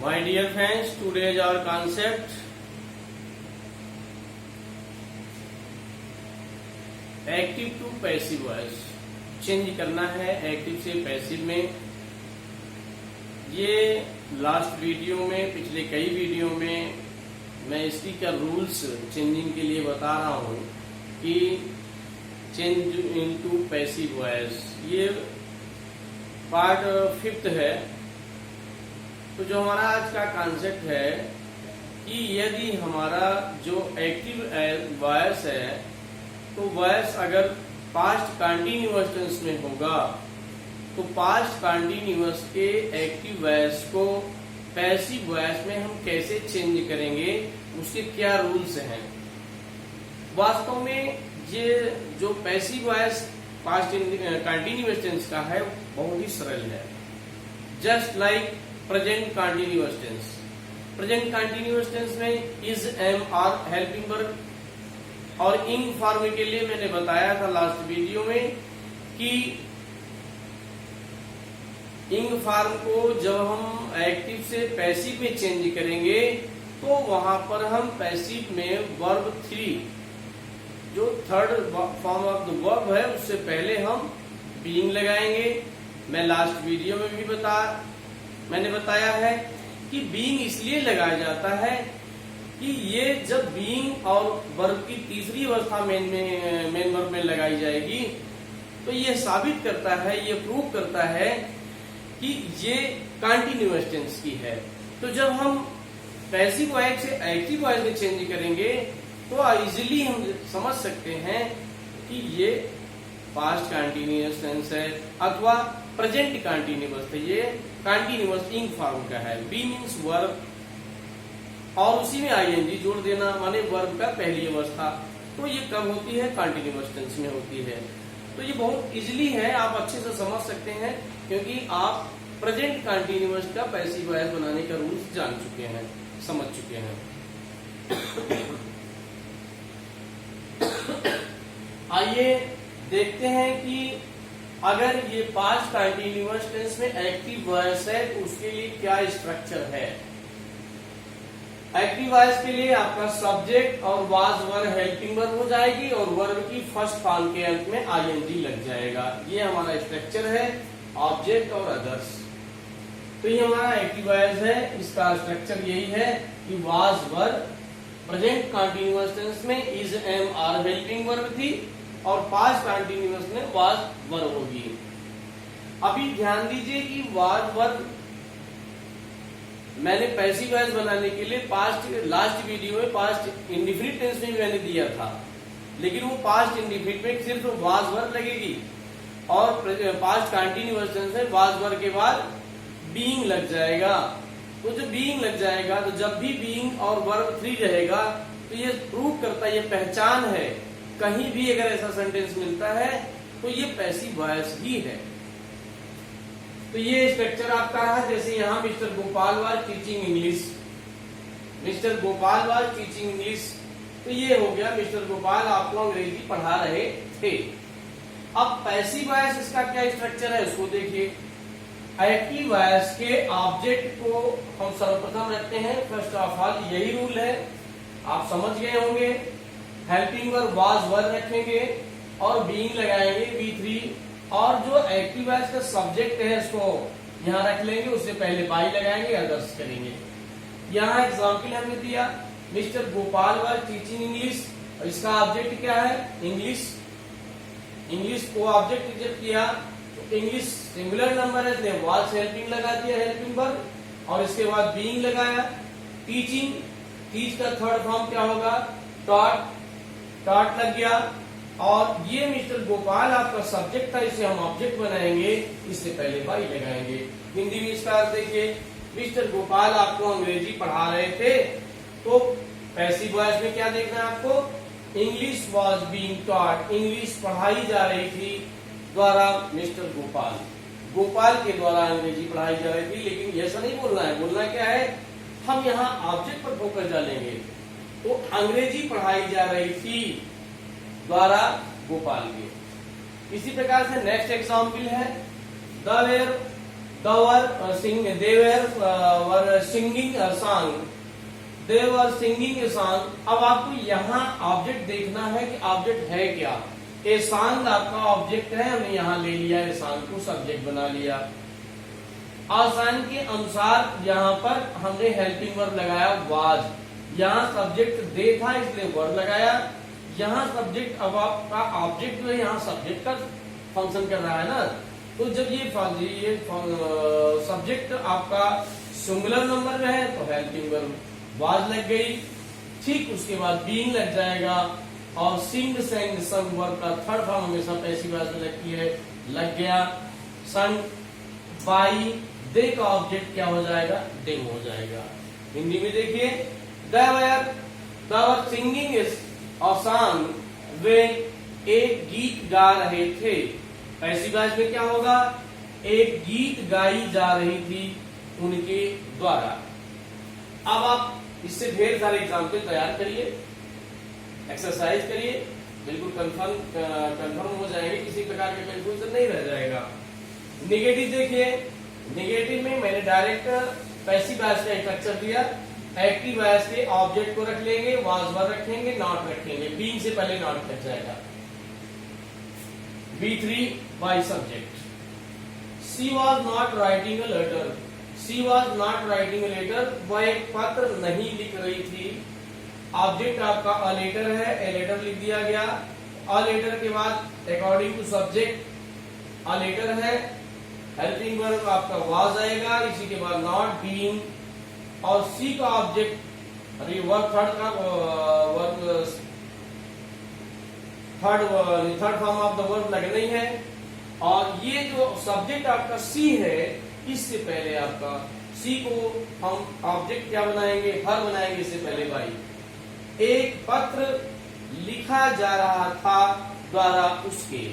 My dear friends, today's our concept active to passive voice change करना है active से passive में। ये लास्ट वीडियो में, पिछले कई वीडियो में मैं स्पीकर रूल्स चेंजिंग के लिए बता रहा हूँ कि चेंज इनटू पैसिव वॉइस। ये पार्ट 5 है। तो जो हमारा आज का कॉन्सेप्ट है कि यदि हमारा जो एक्टिव वॉइस है तो वॉइस अगर पास्ट कंटिन्यूअस टेंस में होगा तो पास्ट कंटिन्यूअस के एक्टिव वॉइस को पैसिव वॉइस में हम कैसे चेंज करेंगे, उसके क्या रूल्स हैं। वास्तव में ये जो passive voice past continuous tense का है बहुत ही सरल है। Just like present continuous tense. Present continuous tense में is, am, are helping verb और इंग फॉर्म के लिए मैंने बताया था लास्ट वीडियो में कि इंग फॉर्म को जब हम एक्टिव से पैसिव में चेंज करेंगे तो वहां पर हम पैसिव में वर्ब 3 जो third form of the verb है उससे पहले हम बीइंग लगाएंगे। मैं लास्ट वीडियो में भी मैंने बताया है कि बीइंग इसलिए लगाया जाता है कि ये जब बीइंग और वर्ब की तीसरी अवस्था मेन वर्ब में लगाई जाएगी तो ये साबित करता है, ये प्रूव करता है कि ये कंटिन्यूअस टेंस की है। तो जब हम पैसिव वॉइस से एक्टिव वॉइस में चेंज करेंगे तो इजिली हम समझ सकते हैं कि ये पास्ट कंटिन्यूअस टेंस है अथवा प्रेजेंट कंटिन्यूअस है। ये कंटिन्यूअस इंग फॉर्म का है। बी मीन्स वर्ब और उसी में आईएनजी जोड़ देना माने वर्ब का पहली अवस्था। तो ये कब होती है? कंटिन्यूअस टेंस में होती है। तो ये बहुत इजीली है, आप अच्छे से समझ सकते हैं क्योंकि आप प्रेजेंट कंटिन्यूअस का पैसिव वॉइस बनाने का रूल्स जान चुके हैं, समझ चुके हैं। आइए देखते हैं कि अगर ये पास्ट कंटिन्यूअस टेंस में एक्टिव वॉइस है तो उसके लिए क्या स्ट्रक्चर है। एक्टिव वॉइस के लिए आपका सब्जेक्ट और वाज वर्ब हेल्पिंग वर्ब हो जाएगी और वर्ब की फर्स्ट फॉर्म के अंत में आईएनजी लग जाएगा। ये हमारा स्ट्रक्चर है, ऑब्जेक्ट और अदर्स। तो ये हमारा एक्टिव वॉइस है, इसका स्ट्रक्चर यही है कि was verb present continuous tense में is, am, are helping verb थी और पास्ट कंटिन्यूअस में वाज वर्ब होगी। अभी ध्यान दीजिए कि वाज वर्ब मैंने पैसिव वॉइस बनाने के लिए लास्ट वीडियो में पास्ट इंडिफिनिट टेंस में मैंने दिया था, लेकिन वो पास्ट इंडिफिनिट में सिर्फ वाज वर्ब लगेगी और पास्ट कंटिन्यूअस टेंस में वाज वर्ब के बाद बीइंग लग जाएगा। तो जब बीइंग लग जाएगा तो जब भी बीइंग और वर्ब 3 रहेगा तो ये प्रूव करता है, ये पहचान है, कहीं भी अगर ऐसा सेंटेंस मिलता है तो ये पैसिव वॉइस ही है। तो ये स्ट्रक्चर आपका रहा। जैसे यहाँ mister Gopal was teaching English, mister Gopal was teaching English, तो ये हो गया मिस्टर गोपाल आपको अंग्रेजी पढ़ा रहे थे। अब पैसिव वॉइस इसका क्या स्ट्रक्चर है उसको देखिए। एक्टिव वॉइस के ऑब्जेक्ट को हम सर्वप्रथम रखते हैं। फर्स्ट ऑफ ऑल यही रूल है, आप समझ गए होंगे। हेल्पिंग वर्ब वाज वर्ब रखेंगे और बीइंग लगाएंगे B3 और जो एक्टिव वॉइस का सब्जेक्ट है इसको यहाँ रख लेंगे, उससे पहले बाई लगाएंगे, अदर्स करेंगे। यहाँ एग्जाम्पल हमने दिया mister Gopal was teaching English और इसका ऑब्जेक्ट क्या है? इंग्लिश। इंग्लिश को ऑब्जेक्ट जब किया तो इंग्लिश सिंगुलर नंबर है इसलिए वाज हेल्पिंग लगा दिया, हेल्पिंग वर्ब और इसके बाद बीइंग लगाया। टीचिंग, टीच का थर्ड फॉर्म क्या होगा? टॉट, टॉट लग गया और ये मिस्टर गोपाल आपका सब्जेक्ट था, इसे हम ऑब्जेक्ट बनाएंगे, इससे पहले बाई लगाएंगे। हिंदी में इसका अर्थ देखिए, मिस्टर गोपाल आपको अंग्रेजी पढ़ा रहे थे तो पैसिव वॉइस में क्या देखना है आपको? English was being taught, English पढ़ाई जा रही थी द्वारा मिस्टर गोपाल, गोपाल के द्वारा अंग्रेजी पढ़ाई जा रही थी। लेकिन ऐसा नहीं बोलना है, बोलना क्या है? हम यहाँ ऑब्जेक्ट पर फोकस डालेंगे। तो अंग्रेजी पढ़ाई जा रही थी द्वारा गोपाल के। इसी प्रकार से नेक्स्ट एग्जाम्पल है they were they were singing a song. They were singing a song. अब आपको यहाँ ऑब्जेक्ट देखना है कि ऑब्जेक्ट है क्या। ए सॉन्ग आपका ऑब्जेक्ट है, हमने यहाँ ले लिया ए सॉन्ग को सब्जेक्ट बना लिया। आसान के अनुसार यहाँ पर हमने हेल्पिंग वर्ब लगाया वाज। यहाँ सब्जेक्ट दे था इसलिए वर्ब लगाया। यहाँ सब्जेक्ट, अब आपका ऑब्जेक्ट जो है यहाँ सब्जेक्ट का फंक्शन कर रहा है ना, तो जब ये सब्जेक्ट आपका सिंगुलर नंबर में है तो हेल्पिंग वर्ब वाज लग गई। ठीक उसके बाद बीइंग लग जाएगा और सिंग सेंग संग वर्ब का थर्ड फॉर्म हमेशा पैसिव वॉइस में लगती है, लग गया। संग बाई दे का ऑब्जेक्ट क्या हो जाएगा, देम हो जाएगा। हिंदी में देखिए they were singing a song वे एक गीत गा रहे थे। पैसिव वॉइस में क्या होगा, एक गीत गाई जा रही थी उनके द्वारा। अब आप इससे ढेर सारे एग्जाम्पल तैयार करिए, एक्सरसाइज करिए, बिल्कुल कंफर्म हो जाएंगे, किसी प्रकार का कंफ्यूजन नहीं रह जाएगा। नेगेटिव देखिए, नेगेटिव में मैंने डायरेक्ट पैसिव वॉइस का स्ट्रक्चर दिया। एक्टिव वॉइस के ऑब्जेक्ट को रख लेंगे, वाज वर्ब रखेंगे, नॉट रखेंगे, बीइंग से पहले नॉट लग जाएगा। B3 by subject. She was not writing a letter. She was not writing a letter, वह एक पत्र नहीं लिख रही थी। ऑब्जेक्ट आपका अ लेटर है, ए लेटर लिख दिया गया। अ लेटर के बाद according to subject a letter है, हेल्पिंग वर्ब आपका वाज आएगा, इसी के बाद नॉट बीइंग, और सी का object verb third form of the verb लगना ही है। और ये जो सब्जेक्ट आपका सी है, इससे पहले आपका सी को हम ऑब्जेक्ट क्या बनाएंगे, हर बनाएंगे, इससे पहले बाई। एक पत्र लिखा जा रहा था द्वारा उसके।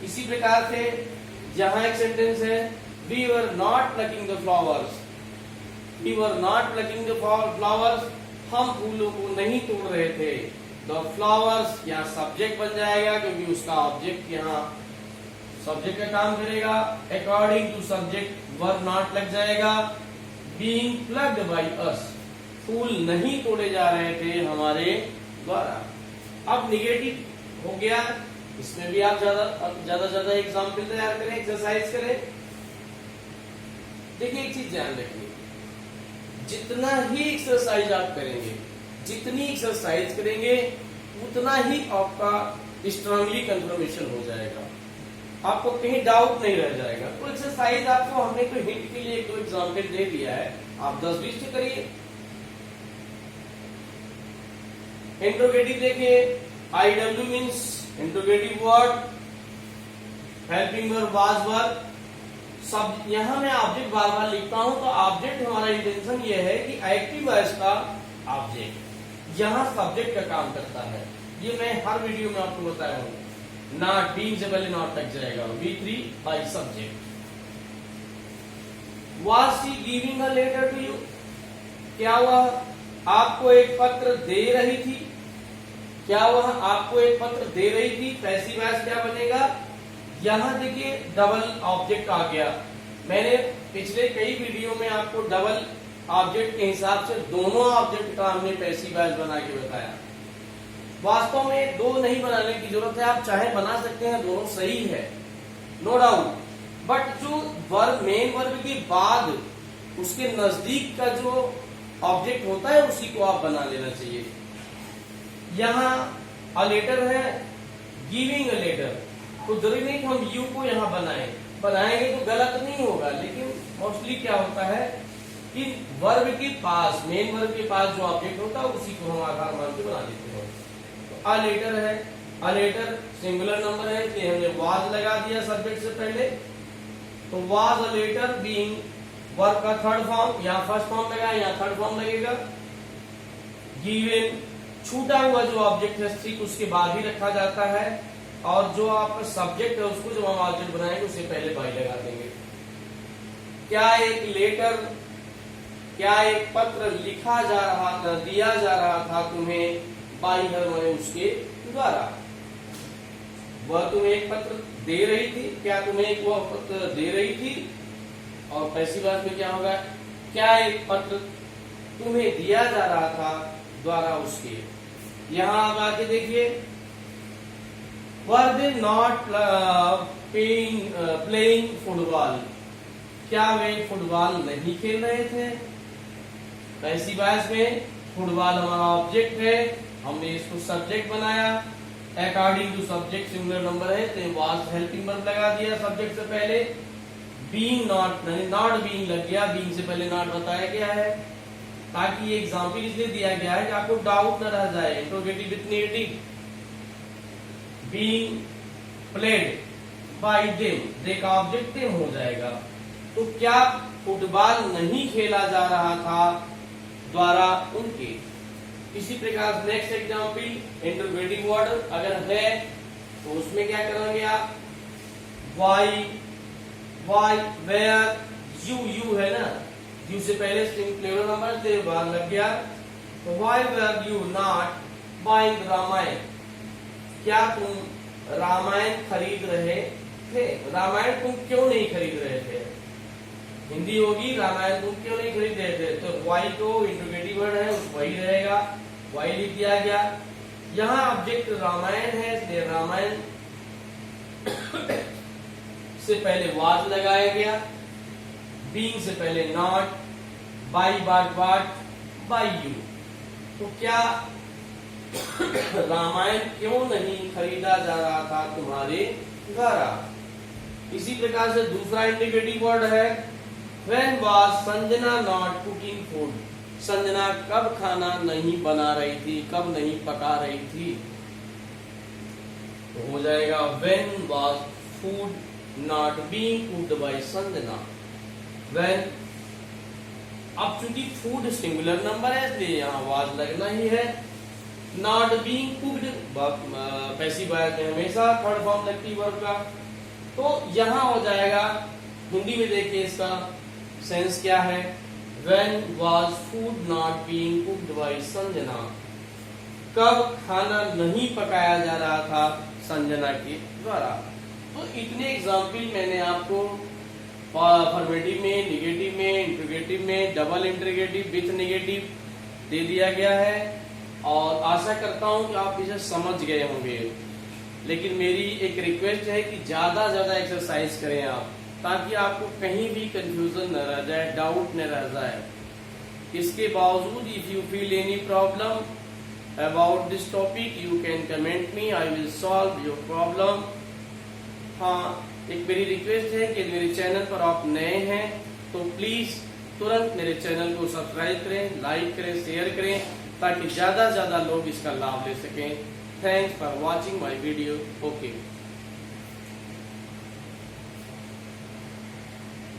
इसी प्रकार से जहां एक सेंटेंस है, we were not plucking the flowers. We were not plucking the flowers, हम फूलों को नहीं तोड़ रहे थे। द फ्लावर्स यहाँ सब्जेक्ट बन जाएगा क्योंकि उसका ऑब्जेक्ट यहाँ सब्जेक्ट का काम करेगा। According to subject verb not लग जाएगा। बीइंग प्लग्ड बाय अस, फूल नहीं तोड़े जा रहे थे हमारे द्वारा। अब निगेटिव हो गया, इसमें भी आप ज्यादा एग्जाम्पल तैयार करें, एक्सरसाइज करें। देखिए एक चीज ध्यान रखिए, जितना ही एक्सरसाइज आप करेंगे, जितनी एक्सरसाइज करेंगे उतना ही आपका स्ट्रांगली कंफर्मेशन हो जाएगा, आपको कहीं डाउट नहीं रह जाएगा। तो एक्सरसाइज आपको हमने कोई हिंट के लिए एक दो एग्जाम्पल दे दिया है, आप 10-20 तो करिए। इंट्रोगेटिव देखिए, IW means interrogative word, helping verb was verb. सब यहां मैं ऑब्जेक्ट बार बार लिखता हूं, तो ऑब्जेक्ट हमारा इंटेंशन ये है कि एक्टिव वॉइस का ऑब्जेक्ट यहां सब्जेक्ट का काम करता है। ये मैं हर वीडियो में आपको बताया हूं। नॉट, बीइंग से पहले नॉट लग जाएगा। B3 by subject. Was she giving a letter to you, क्या हुआ, आपको एक पत्र दे रही थी। क्या हुआ, आपको एक पत्र दे रही थी। पैसिव वॉइस क्या बनेगा, यहां देखिए डबल ऑब्जेक्ट आ गया। मैंने पिछले कई वीडियो में आपको डबल ऑब्जेक्ट के हिसाब से दोनों ऑब्जेक्ट का हमने पैसिव वॉइस बना के बताया। वास्तव में दो नहीं बनाने की जरूरत है, आप चाहे बना सकते हैं, दोनों सही है, नो डाउट। बट जो वर्ब, मेन वर्ब के बाद उसके नजदीक का जो ऑब्जेक्ट होता है उसी को आप बना लेना चाहिए। यहाँ अ लेटर है, गिविंग अ लेटर, तो जरूरी नहीं कि हम यू को यहाँ बनाएंगे तो गलत नहीं होगा, लेकिन मोस्टली क्या होता है कि वर्ब के पास, मेन वर्ब के पास जो ऑब्जेक्ट होता है उसी को हम आधार मान के बना देते हैं। तो अ लेटर है, अ लेटर सिंगुलर नंबर है इसलिए हमने वाज लगा दिया सब्जेक्ट से पहले, तो was a letter being verb का थर्ड फॉर्म, यहाँ फर्स्ट फॉर्म लगा, यहाँ थर्ड फॉर्म लगेगा। गिवन, छूटा हुआ जो ऑब्जेक्ट है ठीक उसके बाद ही रखा जाता है, और जो आपका सब्जेक्ट है उसको जब हम ऑब्जेक्ट बनाएंगे उससे पहले बाई लगा देंगे। क्या एक लेटर, क्या एक पत्र लिखा जा रहा था, दिया जा रहा था तुम्हें, बाई हर मैंने उसके द्वारा। वह तुम्हें एक पत्र दे रही थी, क्या तुम्हें एक वह पत्र दे रही थी, और पैसिव वॉइस में क्या होगा, क्या एक पत्र तुम्हें दिया जा रहा था द्वारा उसके। यहां आप आके देखिए, were they not playing football, क्या वे फुटबॉल नहीं खेल रहे थे। पैसिव वॉइस में फुटबॉल हमारा ऑब्जेक्ट है, हमने इसको सब्जेक्ट बनाया, according to subject singular number है तो वाज हेल्पिंग वर्ब लगा दिया सब्जेक्ट से पहले। बीइंग नॉट बीइंग लग गया, बीइंग से पहले नॉट बताया गया है, ताकि ये एग्जाम्पल इसलिए दिया गया है कि आपको डाउट न रह जाए। Interrogative with negative, being played by them, they का ऑब्जेक्ट देम हो जाएगा। तो क्या फुटबॉल नहीं खेला जा रहा था द्वारा उनके। इसी प्रकार नेक्स्ट एग्जाम्पल इंटरोगेटिव वर्ड अगर है तो उसमें क्या करेंगे आप, वाई वेयर, यू है ना, यू से पहले स्ट्रिंग प्लूरल नंबर से बार लग गया, तो why were you not buying Ramayana, क्या तुम रामायण खरीद रहे थे। रामायण तुम क्यों नहीं खरीद रहे थे, हिंदी होगी रामायण तुम क्यों नहीं खरीद रहे थे, तो वाई तो इंट्रोगेटिव वर्ड है वही रहेगा, वाई लिख दिया गया। यहाँ ऑब्जेक्ट रामायण है इसलिए रामायण से पहले वाज लगाया गया, बीइंग से पहले नॉट, बाई बाट बाई यू। तो क्या रामायण क्यों नहीं खरीदा जा रहा था तुम्हारे द्वारा। इसी प्रकार से दूसरा इंडिकेटिव वर्ड है When was Sanjana not cooking food? Sanjana कब खाना नहीं बना रही थी, कब नहीं पका रही थी। तो हो जाएगा When was food not being cooked by Sanjana. When, अब चूंकि फूड सिंगुलर नंबर है इसलिए यहाँ was लगना ही है। Not being cooked passive voice में हमेशा थर्ड फॉर्म लगती है वर्ब का। तो यहाँ हो जाएगा, हिंदी में देखिए इसका सेंस क्या है, When was food not being cooked by Sanjana, कब खाना नहीं पकाया जा रहा था संजना के द्वारा। तो इतने एग्जाम्पल मैंने आपको अफर्मेटिव में, निगेटिव में, इंट्रोगेटिव में, डबल इंट्रोगेटिव विथ नेगेटिव दे दिया गया है और आशा करता हूं कि आप इसे समझ गए होंगे। लेकिन मेरी एक रिक्वेस्ट है कि ज्यादा एक्सरसाइज करें आप, ताकि आपको कहीं भी कंफ्यूजन न रह जाए, डाउट न रह जाए। इसके बावजूद if you feel any problem about this topic you can comment me, I will solve your problem. हाँ, एक मेरी रिक्वेस्ट है कि मेरे चैनल पर आप नए हैं तो प्लीज तुरंत मेरे चैनल को सब्सक्राइब करें, लाइक करें, शेयर करें, ताकि ज्यादा लोग इसका लाभ ले सकें। Thanks for watching my video. Okay.